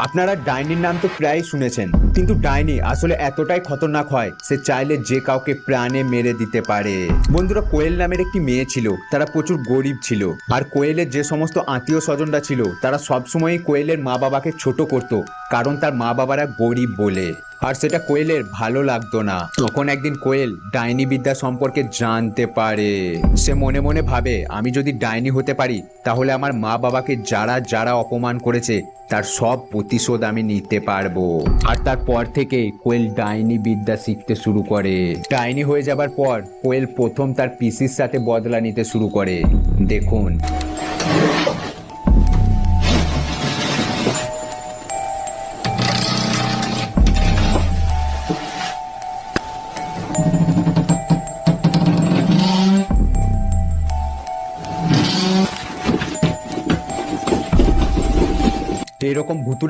আপনারা ডাইনির নাম তো প্রায় শুনেছেন, কিন্তু ডাইনি আসলে এতটাই খতরনাক হয় সে চাইলে যে কাউকে প্রাণে মেরে দিতে পারে। বন্ধুরা, কোয়েল নামের একটি মেয়ে ছিল, তারা প্রচুর গরিব ছিল। আর কোয়েলের যে সমস্ত আত্মীয় স্বজনরা ছিল তারা সবসময়ই কোয়েলের মা বাবাকে ছোট করত, কারণ তার মা বাবারা গরিব বলে। আর সেটা কোয়েলের ভালো লাগতো না। তখন একদিন কোয়েল ডাইনি বিদ্যা সম্পর্কে জানতে পারে। সে মনে মনে ভাবে, আমি যদি ডাইনি হতে পারি তাহলে আমার মা বাবাকে যারা যারা অপমান করেছে তার সব প্রতিশোধ আমি নিতে পারবো। আর তারপর থেকে কোয়েল ডাইনি বিদ্যা শিখতে শুরু করে। ডাইনি হয়ে যাবার পর কোয়েল প্রথম তার পিসির সাথে বদলা নিতে শুরু করে। দেখুন। এরকম ভুতুড়ে